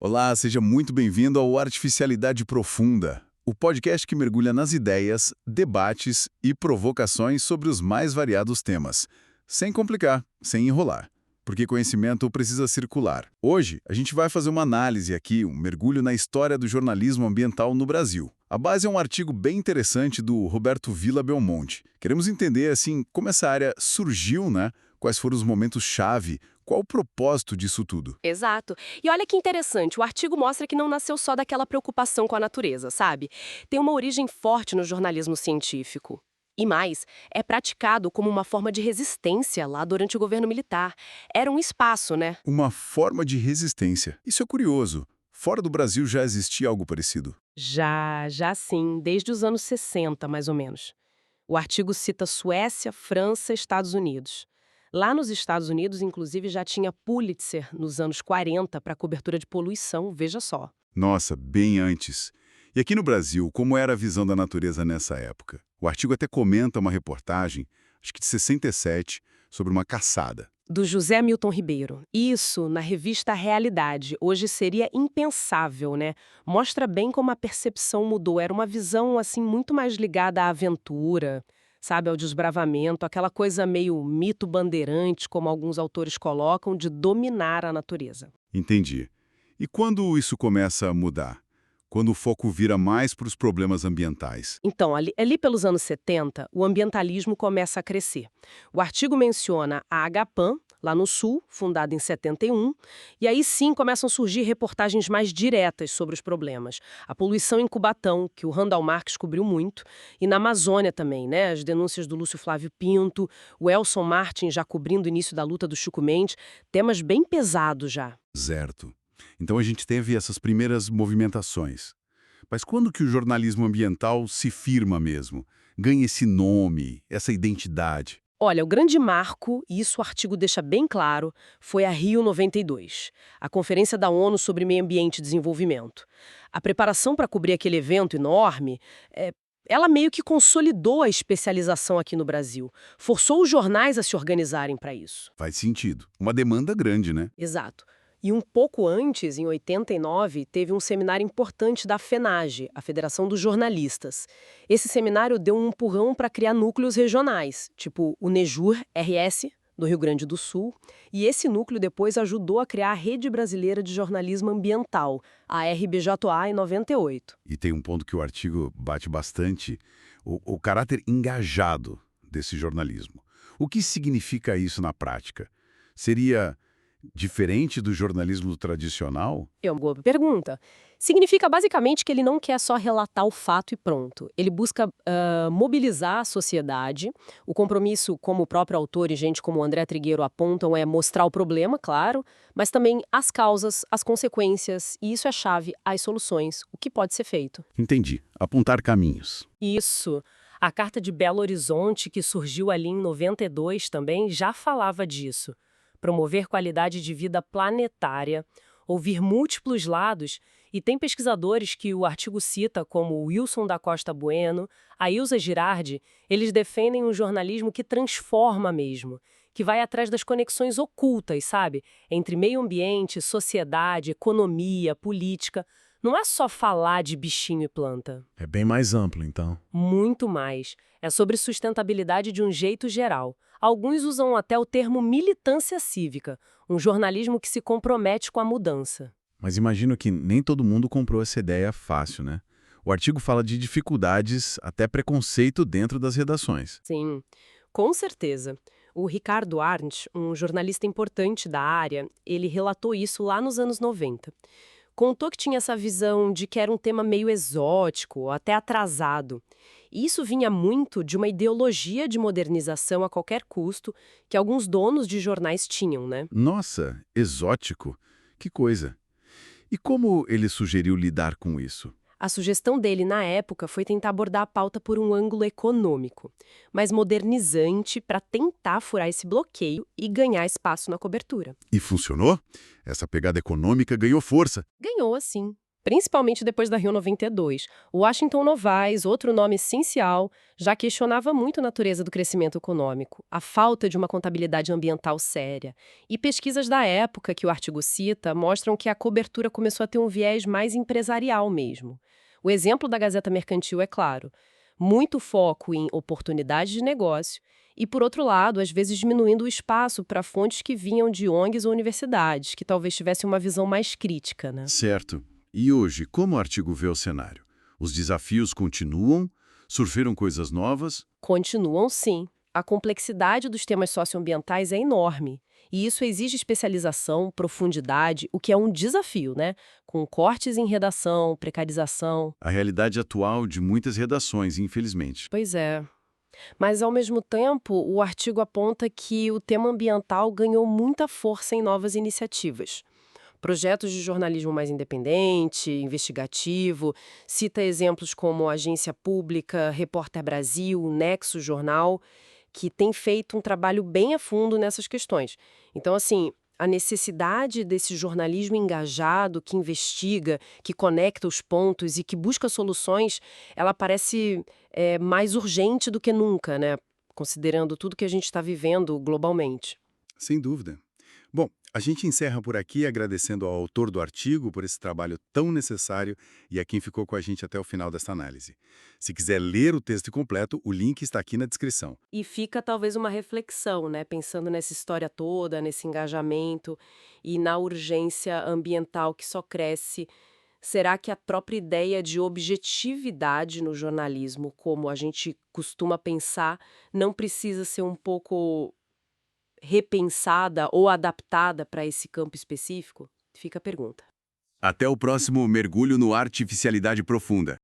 Olá, seja muito bem-vindo ao Artificialidade Profunda, o podcast que mergulha nas ideias, debates e provocações sobre os mais variados temas, sem complicar, sem enrolar, porque conhecimento precisa circular. Hoje, a gente vai fazer uma análise aqui, um mergulho na história do jornalismo ambiental no Brasil. A base é um artigo bem interessante do Roberto Villa Belmonte. Queremos entender, assim, como essa área surgiu, né? Quais foram os momentos-chave, qual o propósito disso tudo. Exato. E olha que interessante, o artigo mostra que não nasceu só daquela preocupação com a natureza, sabe? Tem uma origem forte no jornalismo científico. E mais, é praticado como uma forma de resistência lá durante o governo militar. Era um espaço, né? Uma forma de resistência. Isso é curioso. Fora do Brasil já existia algo parecido. Já sim, desde os anos 60, mais ou menos. O artigo cita Suécia, França, Estados Unidos. Lá nos Estados Unidos, inclusive, já tinha Pulitzer nos anos 40 para cobertura de poluição, veja só. Nossa, bem antes. E aqui no Brasil, como era a visão da natureza nessa época? O artigo até comenta uma reportagem, acho que de 67, sobre uma caçada. Do José Milton Ribeiro. Isso, na revista Realidade, hoje seria impensável, né? Mostra bem como a percepção mudou. Era uma visão, assim, muito mais ligada à aventura, sabe, ao desbravamento, aquela coisa meio mito bandeirante, como alguns autores colocam, de dominar a natureza. Entendi. E quando isso começa a mudar? Quando o foco vira mais para os problemas ambientais? Então, ali pelos anos 70, o ambientalismo começa a crescer. O artigo menciona a Agapan, lá no Sul, fundada em 71, e aí sim começam a surgir reportagens mais diretas sobre os problemas. A poluição em Cubatão, que o Randall Marques cobriu muito, e na Amazônia também, né? As denúncias do Lúcio Flávio Pinto, o Elson Martin já cobrindo o início da luta do Chico Mendes, temas bem pesados já. Certo. Então a gente teve essas primeiras movimentações. Mas quando que o jornalismo ambiental se firma mesmo? Ganha esse nome, essa identidade? Olha, o grande marco, e isso o artigo deixa bem claro, foi a Rio 92, a Conferência da ONU sobre Meio Ambiente e Desenvolvimento. A preparação para cobrir aquele evento enorme, ela meio que consolidou a especialização aqui no Brasil, forçou os jornais a se organizarem para isso. Faz sentido. Uma demanda grande, né? Exato. E um pouco antes, em 89, teve um seminário importante da FENAGE, a Federação dos Jornalistas. Esse seminário deu um empurrão para criar núcleos regionais, tipo o NEJUR-RS, do Rio Grande do Sul, e esse núcleo depois ajudou a criar a Rede Brasileira de Jornalismo Ambiental, a RBJA, em 98. E tem um ponto que o artigo bate bastante, o caráter engajado desse jornalismo. O que significa isso na prática? Seria diferente do jornalismo tradicional? É uma boa pergunta. Significa basicamente que ele não quer só relatar o fato e pronto. Ele busca mobilizar a sociedade. O compromisso, como o próprio autor e gente como o André Trigueiro apontam, é mostrar o problema, claro, mas também as causas, as consequências, e isso é chave, as soluções, o que pode ser feito. Entendi. Apontar caminhos. Isso. A Carta de Belo Horizonte, que surgiu ali em 92 também, já falava disso. Promover qualidade de vida planetária, ouvir múltiplos lados, e tem pesquisadores que o artigo cita, como o Wilson da Costa Bueno, a Ilza Girardi, eles defendem um jornalismo que transforma mesmo, que vai atrás das conexões ocultas, sabe? Entre meio ambiente, sociedade, economia, política. Não é só falar de bichinho e planta. É bem mais amplo, então. Muito mais. É sobre sustentabilidade de um jeito geral. Alguns usam até o termo militância cívica, um jornalismo que se compromete com a mudança. Mas imagino que nem todo mundo comprou essa ideia fácil, né? O artigo fala de dificuldades, até preconceito dentro das redações. Sim, com certeza. O Ricardo Arndt, um jornalista importante da área, ele relatou isso lá nos anos 90. Contou que tinha essa visão de que era um tema meio exótico, até atrasado. E isso vinha muito de uma ideologia de modernização a qualquer custo que alguns donos de jornais tinham, né? Nossa, exótico. Que coisa. E como ele sugeriu lidar com isso? A sugestão dele na época foi tentar abordar a pauta por um ângulo econômico, mas modernizante para tentar furar esse bloqueio e ganhar espaço na cobertura. E funcionou? Essa pegada econômica ganhou força. Ganhou, assim. principalmente depois da Rio 92. O Washington Novaes, outro nome essencial, já questionava muito a natureza do crescimento econômico, a falta de uma contabilidade ambiental séria. E pesquisas da época que o artigo cita mostram que a cobertura começou a ter um viés mais empresarial mesmo. O exemplo da Gazeta Mercantil é claro. Muito foco em oportunidades de negócio e, por outro lado, às vezes diminuindo o espaço para fontes que vinham de ONGs ou universidades, que talvez tivessem uma visão mais crítica, né? Certo. E hoje, como o artigo vê o cenário? Os desafios continuam? Surgiram coisas novas? Continuam sim. A complexidade dos temas socioambientais é enorme. E isso exige especialização, profundidade, o que é um desafio, né? Com cortes em redação, precarização. A realidade atual de muitas redações, infelizmente. Pois é. Mas, ao mesmo tempo, o artigo aponta que o tema ambiental ganhou muita força em novas iniciativas. Projetos de jornalismo mais independente, investigativo, cita exemplos como a Agência Pública, Repórter Brasil, Nexo Jornal, que tem feito um trabalho bem a fundo nessas questões. Então, assim, a necessidade desse jornalismo engajado, que investiga, que conecta os pontos e que busca soluções, ela parece mais urgente do que nunca, né? Considerando tudo que a gente está vivendo globalmente. Sem dúvida. Bom, a gente encerra por aqui agradecendo ao autor do artigo por esse trabalho tão necessário e a quem ficou com a gente até o final desta análise. Se quiser ler o texto completo, o link está aqui na descrição. E fica talvez uma reflexão, né? Pensando nessa história toda, nesse engajamento e na urgência ambiental que só cresce. Será que a própria ideia de objetividade no jornalismo, como a gente costuma pensar, não precisa ser um pouco repensada ou adaptada para esse campo específico? Fica a pergunta. Até o próximo Mergulho no Artificialidade Profunda.